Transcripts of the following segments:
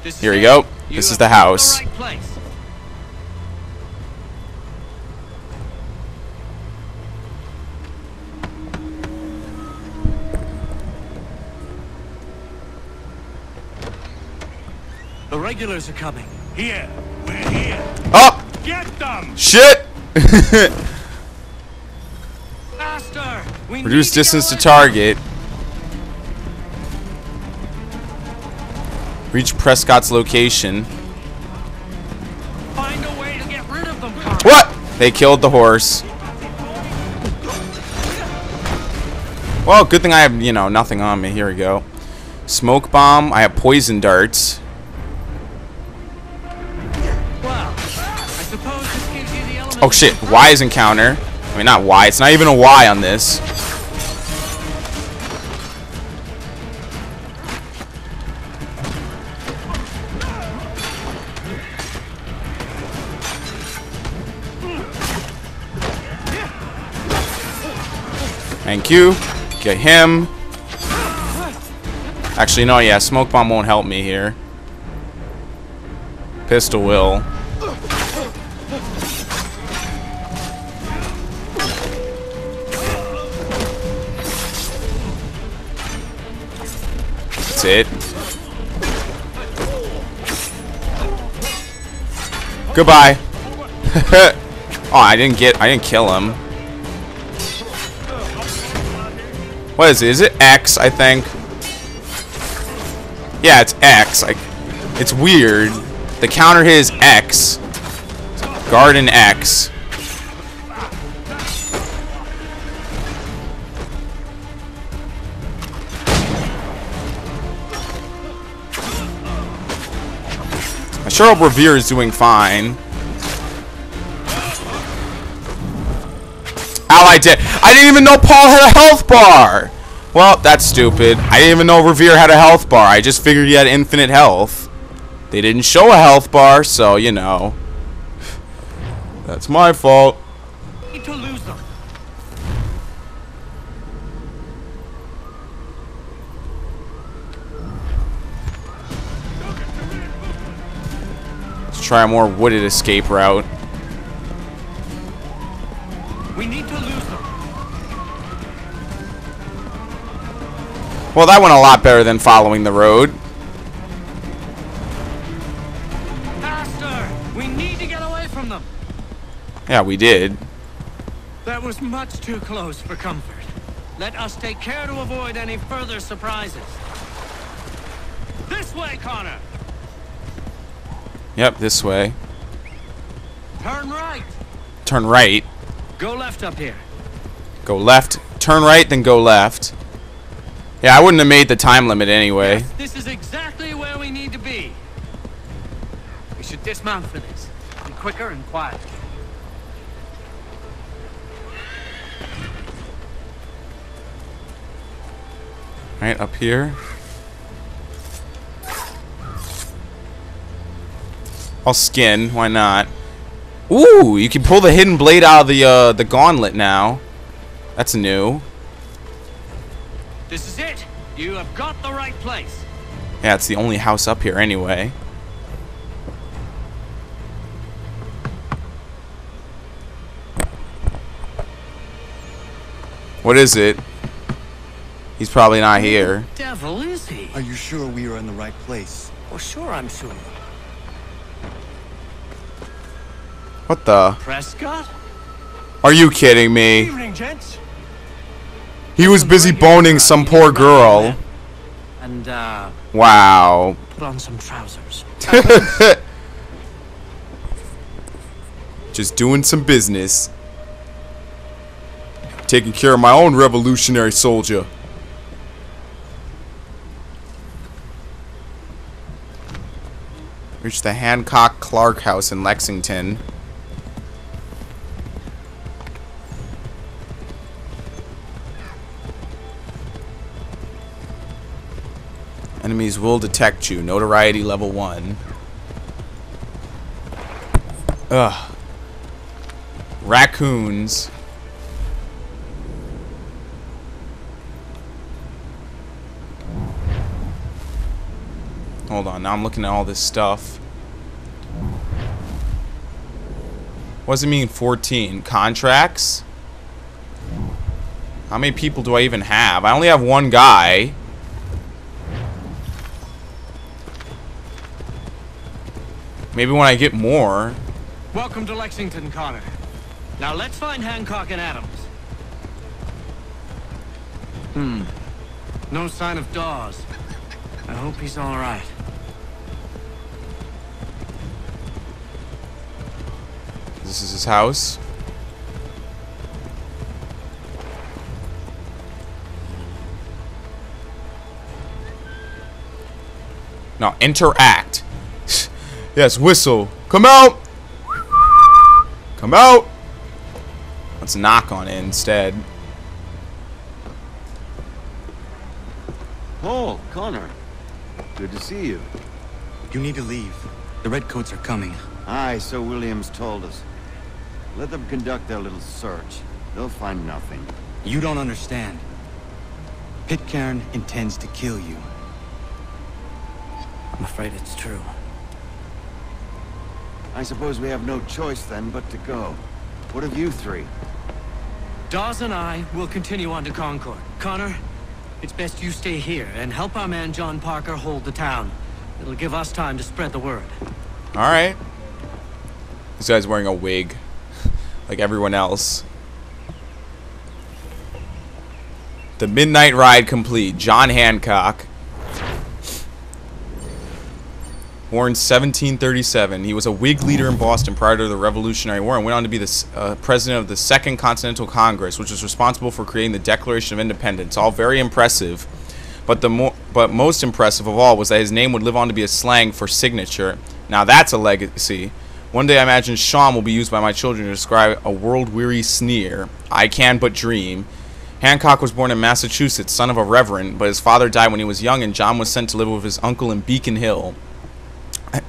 Here we go. This is the house. The regulars are coming. Here. We're here. Oh! Get them! Shit! Faster! Reduce distance to target. Reach Prescott's location. Find a way to get rid of them, Carl. What? They killed the horse. Well, good thing I have, you know, nothing on me. Here we go. Smoke bomb. I have poison darts. Well, I suppose this gives you the element. Oh shit, Y's encounter. I mean, not Y. It's not even a Y on this. Thank you. Get him. Actually, no, yeah, smoke bomb won't help me here. Pistol will. That's it. Goodbye. Oh, I didn't kill him. What is it? Is it X, I think? Yeah, it's X. It's weird. The counter hit is X. Garden X. I sure hope Revere is doing fine. Ally dead. I didn't even know Paul had a health bar. Well, that's stupid. I didn't even know Revere had a health bar. I just figured he had infinite health. They didn't show a health bar, so, you know. That's my fault. Need to lose them. Let's try a more wooded escape route. We need to lose them. Well, that went a lot better than following the road. Faster! We need to get away from them. Yeah, we did. That was much too close for comfort. Let us take care to avoid any further surprises. This way, Connor! Yep, this way. Turn right! Turn right. Go left up here. Go left. Turn right, then go left. Yeah, I wouldn't have made the time limit anyway. Yes, this is exactly where we need to be. We should dismount for this. Be quicker and quiet. Right, up here. I'll skin, why not? Ooh, you can pull the hidden blade out of the gauntlet now. That's new. This is it. You have got the right place. Yeah, it's the only house up here anyway. What is it? He's probably not here. Who the devil is he? Are you sure we are in the right place? Well, sure, I'm sure. What the? Prescott? Are you kidding me? Evening, gents. He was busy boning some poor girl. And, Wow. put on some trousers. Just doing some business. Taking care of my own revolutionary soldier. Reach the Hancock Clark House in Lexington. Enemies will detect you. Notoriety level 1. Ugh. Raccoons. Hold on, now I'm looking at all this stuff. What does it mean 14? Contracts? How many people do I even have? I only have one guy. Maybe when I get more. Welcome to Lexington, Connor. Now let's find Hancock and Adams. No sign of Dawes. I hope he's all right. This is his house. Now interact. Yes, whistle. Come out. Come out. Let's knock on it instead. Oh, Connor. Good to see you. You need to leave. The Redcoats are coming. Aye, so Williams told us. Let them conduct their little search. They'll find nothing. You don't understand. Pitcairn intends to kill you. I'm afraid it's true. I suppose we have no choice then but to go. What of you three? Dawes and I will continue on to Concord. Connor, it's best you stay here and help our man John Parker hold the town. It'll give us time to spread the word. Alright. This guy's wearing a wig. Like everyone else. The midnight ride complete. John Hancock. Born 1737. He was a Whig leader in Boston prior to the Revolutionary War and went on to be the president of the Second Continental Congress, which was responsible for creating the Declaration of Independence. All very impressive. But most impressive of all was that his name would live on to be a slang for signature. Now that's a legacy. One day I imagine Sean will be used by my children to describe a world-weary sneer. I can but dream. Hancock was born in Massachusetts, son of a reverend, but his father died when he was young and John was sent to live with his uncle in Beacon Hill.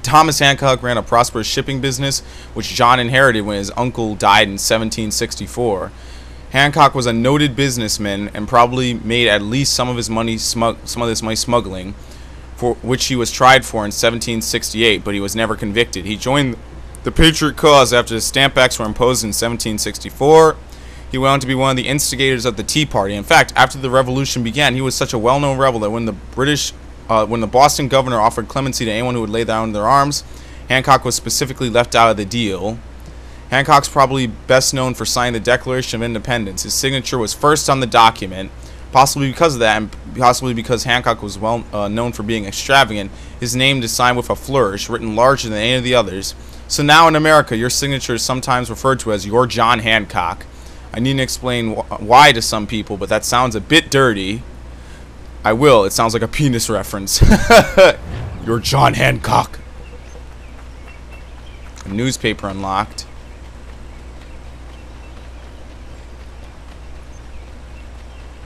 Thomas Hancock ran a prosperous shipping business, which John inherited when his uncle died in 1764. Hancock was a noted businessman and probably made at least some of this money smuggling, for which he was tried for in 1768, but he was never convicted. He joined the Patriot cause after the Stamp Acts were imposed in 1764. He went on to be one of the instigators of the Tea Party. In fact, after the Revolution began, he was such a well-known rebel that when the Boston governor offered clemency to anyone who would lay down their arms, Hancock was specifically left out of the deal. Hancock's probably best known for signing the Declaration of Independence. His signature was first on the document. Possibly because of that, and possibly because Hancock was well known for being extravagant, his name is signed with a flourish, written larger than any of the others. So now in America, your signature is sometimes referred to as your John Hancock. I needn't explain why to some people, but that sounds a bit dirty. I will. It sounds like a penis reference. Your John Hancock. A newspaper unlocked.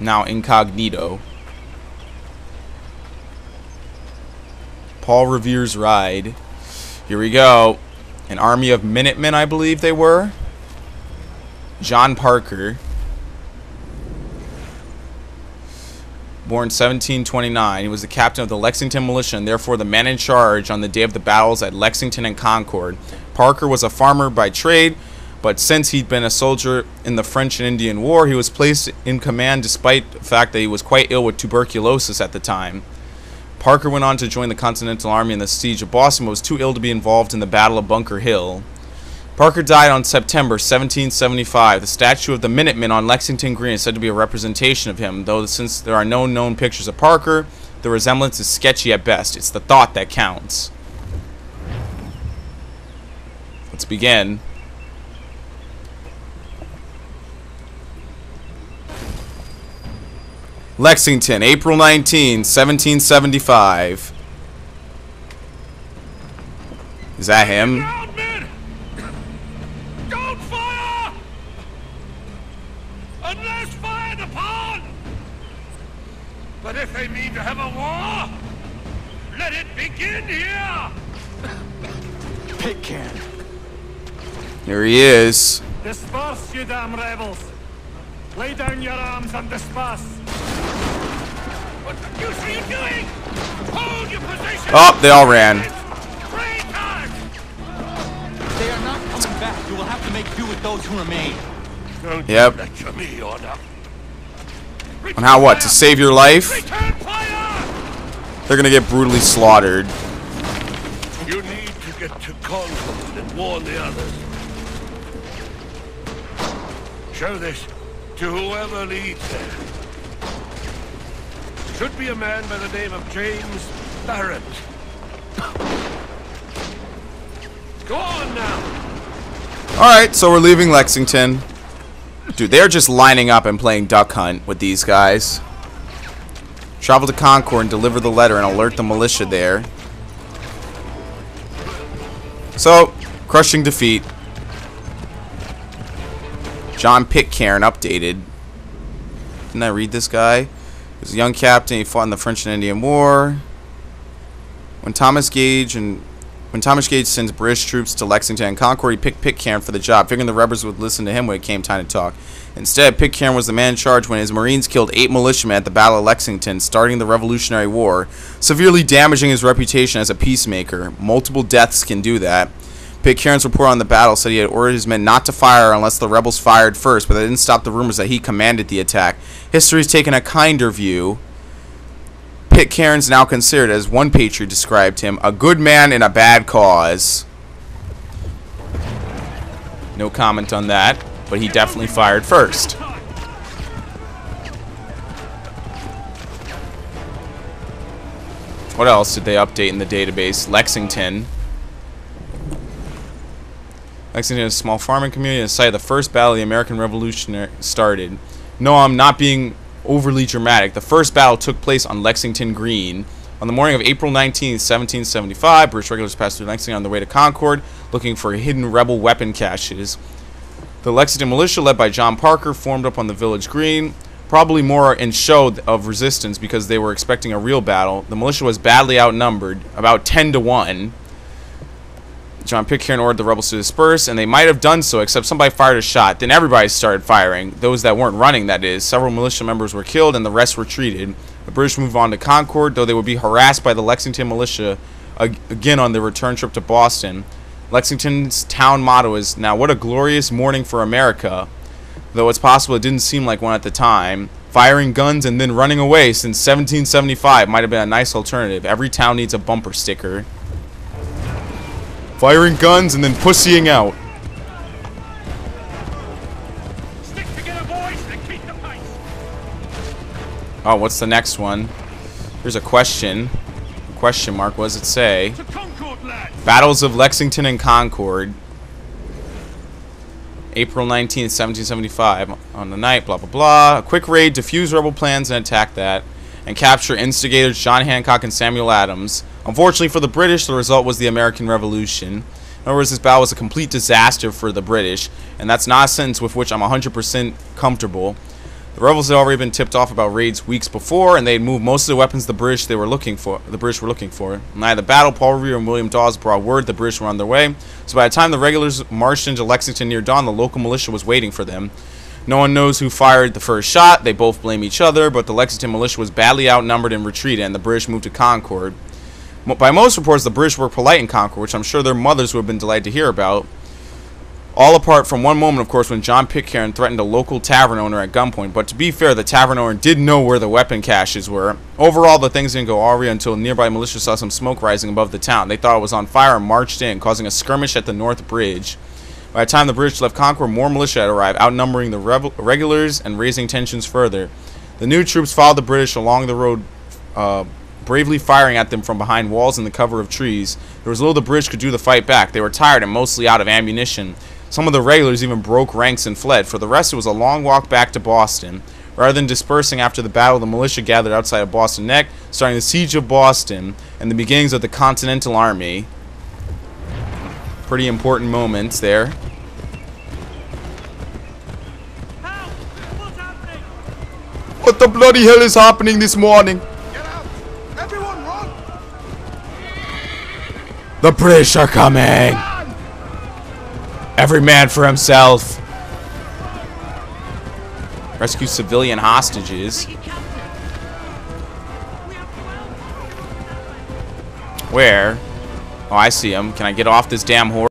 Now incognito. Paul Revere's ride. Here we go. An army of Minutemen, I believe they were. John Parker. Born 1729, he was the captain of the Lexington Militia and therefore the man in charge on the day of the battles at Lexington and Concord. Parker was a farmer by trade, but since he'd been a soldier in the French and Indian War, he was placed in command despite the fact that he was quite ill with tuberculosis at the time. Parker went on to join the Continental Army in the siege of Boston, but was too ill to be involved in the Battle of Bunker Hill. Parker died on September 1775. The statue of the Minutemen on Lexington Green is said to be a representation of him, though since there are no known pictures of Parker, the resemblance is sketchy at best. It's the thought that counts. Let's begin. Lexington, April 19, 1775. Is that him? Don't fire! Unless fired upon! But if they mean to have a war, let it begin here! Pitcairn. Here he is. Disperse, you damn rebels! Lay down your arms and disperse! What the deuce are you doing? Hold your position! Oh, they all ran. Traitors! They are not coming back. You will have to make do with those who remain. Don't Yep. lecture me, Order. On how what? To save your life? Return fire! They're gonna get brutally slaughtered. You need to get to Concord and warn the others. Show this to whoever leads there. Should be a man by the name of James Barrett. Go on now. Alright, so we're leaving Lexington. Dude, they're just lining up and playing Duck Hunt with these guys. Travel to Concord and deliver the letter and alert the militia there. So, crushing defeat. John Pitcairn updated. Didn't I read this guy? He was a young captain. He fought in the French and Indian War. When Thomas Gage sends British troops to Lexington and Concord, he picked Pitcairn for the job, figuring the rebels would listen to him when it came time to talk. Instead, Pitcairn was the man in charge when his Marines killed 8 militiamen at the Battle of Lexington, starting the Revolutionary War, severely damaging his reputation as a peacemaker. Multiple deaths can do that. Pitcairn's report on the battle said he had ordered his men not to fire unless the rebels fired first, but that didn't stop the rumors that he commanded the attack. History's taken a kinder view. Pitcairn's now considered, as one patriot described him, a good man in a bad cause. No comment on that, but he definitely fired first. What else did they update in the database? Lexington. Lexington is a small farming community and the site of the first battle of the American Revolution started. No, I'm not being overly dramatic. The first battle took place on Lexington Green. On the morning of April 19, 1775, British regulars passed through Lexington on their way to Concord, looking for hidden rebel weapon caches. The Lexington militia, led by John Parker, formed up on the village green, probably more in show of resistance because they were expecting a real battle. The militia was badly outnumbered, about 10 to 1. John Pitcairn ordered the rebels to disperse, and they might have done so, except somebody fired a shot. Then everybody started firing, those that weren't running, that is. Several militia members were killed, and the rest retreated. The British moved on to Concord, though they would be harassed by the Lexington militia again on their return trip to Boston. Lexington's town motto is, "Now what a glorious morning for America," though it's possible it didn't seem like one at the time. Firing guns and then running away since 1775 might have been a nice alternative. Every town needs a bumper sticker. Firing guns and then pussying out. Stick together, boys, and keep the pace. Oh, what's the next one? Here's a question. Question mark, what does it say? To Concord, lads. Battles of Lexington and Concord. April 19th, 1775. On the night, blah, blah, blah. A quick raid, defuse rebel plans, and attack that. And capture instigators John Hancock and Samuel Adams. Unfortunately for the British, the result was the American Revolution. In other words, this battle was a complete disaster for the British, and that's not a sentence with which I'm 100% comfortable. The rebels had already been tipped off about raids weeks before, and they had moved most of the weapons the British were looking for. Night of the battle, Paul Revere and William Dawes brought word the British were on their way. So by the time the regulars marched into Lexington near dawn, the local militia was waiting for them. No one knows who fired the first shot. They both blame each other, but the Lexington militia was badly outnumbered and retreated, and the British moved to Concord. By most reports, the British were polite in Concord, which I'm sure their mothers would have been delighted to hear about. All apart from one moment, of course, when John Pitcairn threatened a local tavern owner at gunpoint. But to be fair, the tavern owner did know where the weapon caches were. Overall, the things didn't go all right until nearby militia saw some smoke rising above the town. They thought it was on fire and marched in, causing a skirmish at the North Bridge. By the time the British left Concord, more militia had arrived, outnumbering the regulars and raising tensions further. The new troops followed the British along the road, bravely firing at them from behind walls and the cover of trees. There was little the British could do to fight back. They were tired and mostly out of ammunition. Some of the regulars even broke ranks and fled. For the rest, it was a long walk back to Boston. Rather than dispersing after the battle, the militia gathered outside of Boston Neck, starting the siege of Boston and the beginnings of the Continental Army. Pretty important moments there. Help! What's happening? What the bloody hell is happening this morning? Get out! Everyone run! The British are coming! Every man for himself. Rescue civilian hostages. Where? Oh, I see him. Can I get off this damn horse?